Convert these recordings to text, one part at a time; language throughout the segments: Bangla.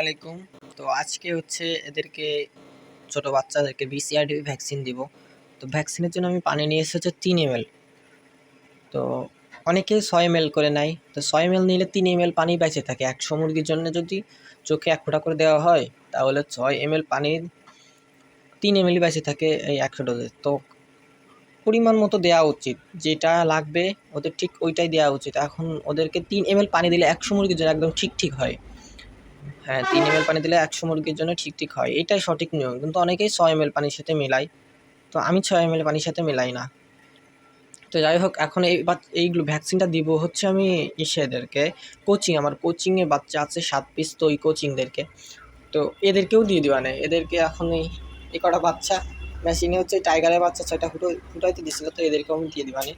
আলাইকুম। তো আজকে হচ্ছে এদেরকে ছোট বাচ্চাদেরকে BCRD ভ্যাকসিন দিব। তো ভ্যাকসিনের জন্য আমি পানি নিয়ে এসেছি 3 ml। তো অনেকেই 6 ml করে নেয়। তো 6 ml নিলে 3 ml পানি বেঁচে থাকে। 100 মুরগির জন্য যদি চোখে 1 ফোঁটা করে দেওয়া হয় তাহলে 6 ml পানির 3 ml বেঁচে থাকে এই 100 ডোজে। তো পরিমাণ মতো দেওয়া উচিত, যেটা লাগবে ওদের ঠিক ওইটাই দেওয়া উচিত। এখন ওদেরকে 3 ml পানি দিলে 100 মুরগির জন্য একদম ঠিক হয়। হ্যাঁ, 3 ml পানি দিলে 100 মুরগির জন্য ঠিক হয়, এটাই সঠিক নিয়ম। কিন্তু অনেকেই 6 ml পানির সাথে মেলায়, তো আমি 6 ml পানির সাথে মেলাই না। তো যাই হোক, এখন এইগুলো ভ্যাকসিনটা দিব হচ্ছে আমি এদেরকে আমার কোচিংয়ে বাচ্চা আছে 7 পিস, তো ওই কোচিংদেরকে তো এদেরকেও দিয়ে দিবা না। এদেরকে এখন এই কটা বাচ্চা মেশিনে হচ্ছে টাইগারের বাচ্চা 6টা ফুটাইতে দিছিল, তো এদেরকেও আমি দিয়ে দিবানি।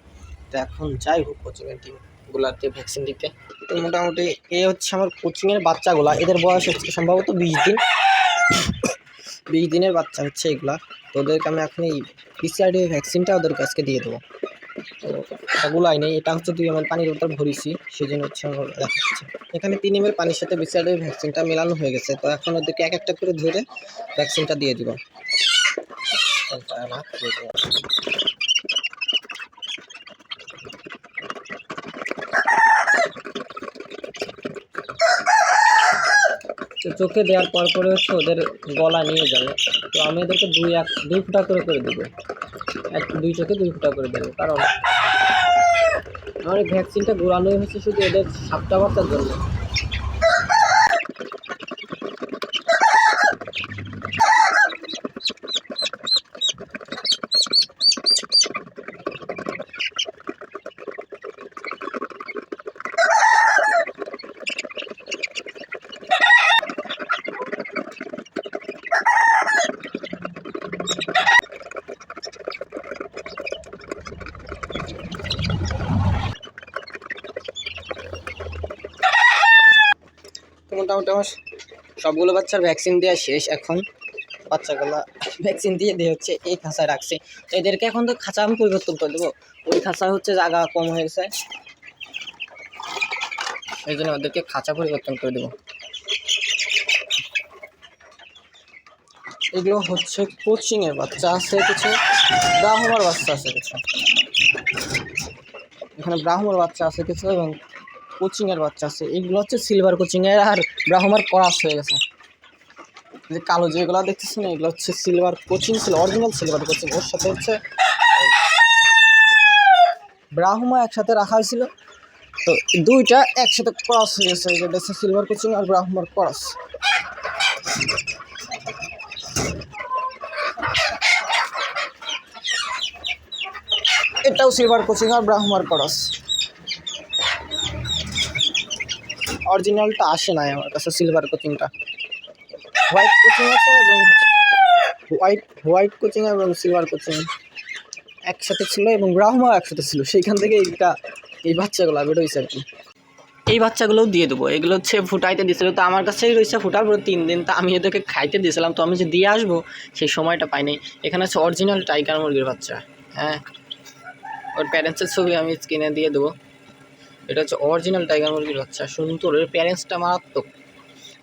তো এখন যাই হোক কোচিংয়ের টিমগুলাতে ভ্যাকসিন দিতে। তো মোটামুটি হচ্ছে আমার কোচিংয়ের বাচ্চাগুলা, এদের বয়স হচ্ছে সম্ভবত 20 দিনের বাচ্চা হচ্ছে এগুলা। তো ওদেরকে আমি এখন এই BCRD ভ্যাকসিনটা ওদের কাছকে দিয়ে দেবো। তো এগুলাই নেই, এটা হচ্ছে 2 ml পানির বোতল ভরিছি, সেই জন্য হচ্ছে আমার দেখাচ্ছে। এখানে 3 ml পানির সাথে BCRD ভ্যাকসিনটা মেলানো হয়ে গেছে। তো এখন ওদেরকে এক একটা করে ধরে ভ্যাকসিনটা দিয়ে দিব। চোখে দেওয়ার পরে হচ্ছে ওদের গলা নিয়ে যাবে। তো আমি ওদেরকে 2 ফুটা করে দেবো, 2 চোখে 2 ফুটা করে দেবো। কারণ আমার এই ভ্যাকসিনটা ঘোরানোই হচ্ছে শুধু ওদের 7টা বাচ্চার জন্য। মোটামুটি আমার সবগুলো বাচ্চার ভ্যাকসিন দেওয়া শেষ। এখন বাচ্চাগুলো ভ্যাকসিন দিয়ে হচ্ছে এই খাঁচায় রাখছি। তো এদেরকে এখন তো খাঁচা আমি পরিবর্তন করে দেবো। ওই খাঁচা হচ্ছে জায়গা কম হয়ে গেছে, এই জন্য ওদেরকে খাঁচা পরিবর্তন করে দেবো। এগুলো হচ্ছে কোচিংয়ের বাচ্চা আছে কিছু, ব্রাহ্মণের বাচ্চা আছে কিছু, এখানে ব্রাহ্মণের বাচ্চা আছে কিছু এবং কোচিংয়ের বাচ্চা আছে। এগুলো হচ্ছে সিলভার কোচিংয়ের, আর ব্রাহ্মণের ক্রস হয়ে গেছে। যে কালো যেগুলো দেখতেছেন এগুলো হচ্ছে সিলভার কোচিং ছিল, অরিজিনাল সিলভার কোচিং। ওর সাথে হচ্ছে ব্রাহ্মা একসাথে রাখা হয়েছিল, তো দুইটা একসাথে ক্রস হয়ে গেছে। যেটা হচ্ছে সিলভার কোচিং আর ব্রাহ্মার ক্রস। এটাও সিলভার কোচিং আর ব্রাহ্মার ক্রস। অরিজিনালটা আসে নাই আমার কাছে, সিলভার কোচিংটা। হোয়াইট কোচিং আছে এবং হোয়াইট কোচিং এবং সিলভার কোচিং একসাথে ছিল, এবং ব্রাহ্মা একসাথে ছিল। সেইখান থেকে এই বাচ্চাগুলো বেরোইছে আর কি। এই বাচ্চাগুলোও দিয়ে দেবো। এগুলো হচ্ছে ফুটাইতে দিয়েছিল, তো আমার কাছেই রয়েছে ফুটার পরে 3 দিন। তা আমি এদেরকে খাইতে দিয়েছিলাম, তো আমি যে দিয়ে আসবো সেই সময়টা পাইনি। এখানে হচ্ছে অরিজিনাল টাইগার মুরগির বাচ্চা। হ্যাঁ, ওর প্যারেন্টসের ছবি আমি স্ক্রিনে দিয়ে দেবো। এটা হচ্ছে অরিজিনাল টাইগার মুরগির বাচ্চা, সুন্দর। এর প্যারেন্টসটা মারাত্মক।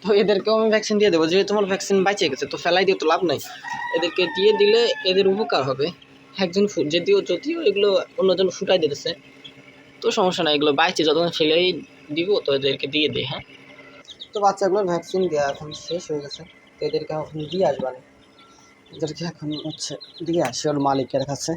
তো এদেরকেও আমি ভ্যাকসিন দিয়ে দেবো। যেহেতু আমার ভ্যাকসিন বাঁচে গেছে, তো ফেলাই দিয়ে তো লাভ নাই। এদেরকে দিয়ে দিলে এদের উপকার হবে। একজন যদিও এগুলো অন্যজন ফুটাই দিতেছে, তো সমস্যা নাই, এগুলো বাইচে যতক্ষণ ফেলেই দিব, তো এদেরকে দিয়ে দিই। হ্যাঁ, তো বাচ্চাগুলোর ভ্যাকসিন দেওয়া এখন শেষ হয়ে গেছে। তো এদেরকে এখন দিয়ে আসবানে, এদেরকে এখন হচ্ছে দিয়ে আসি ওর মালিকের কাছে।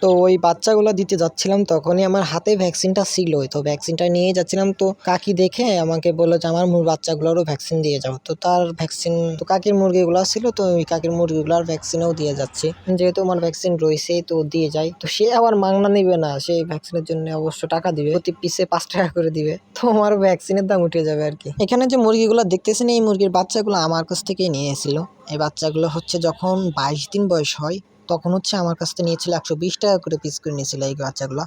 তো ওই বাচ্চাগুলো দিতে যাচ্ছিলাম, তখনই আমার হাতে ভ্যাকসিনটা ছিল। তো ভ্যাকসিনটা নিয়ে যাচ্ছিলাম, তো কাকি দেখে আমাকে বললো যে আমার বাচ্চাগুলোরও ভ্যাকসিন দিয়ে যাও। তো তার ভ্যাকসিন, তো কাকির মুরগিগুলো ছিল, তো ওই কাকির মুরগিগুলোর ভ্যাকসিনও দিয়ে যাচ্ছি। যেহেতু আমার ভ্যাকসিন রয়েছে তো দিয়ে যাই। তো সে আবার মাগনা নিবে না, সেই ভ্যাকসিনের জন্য অবশ্য টাকা দিবে, প্রতি পিসে 5 টাকা করে দিবে। তো আমার ভ্যাকসিনের দাম উঠে যাবে আর কি। এখানে যে মুরগিগুলো দেখতেছেন, এই মুরগির বাচ্চাগুলো আমার কাছ থেকেই নিয়ে এসেছিল। এই বাচ্চাগুলো হচ্ছে যখন 22 দিন বয়স হয় তখন হচ্ছে আমার কাছ থেকে নিয়েছিল 120 টাকা করে পিস করে নিয়েছিল এই বাচ্চাগুলো।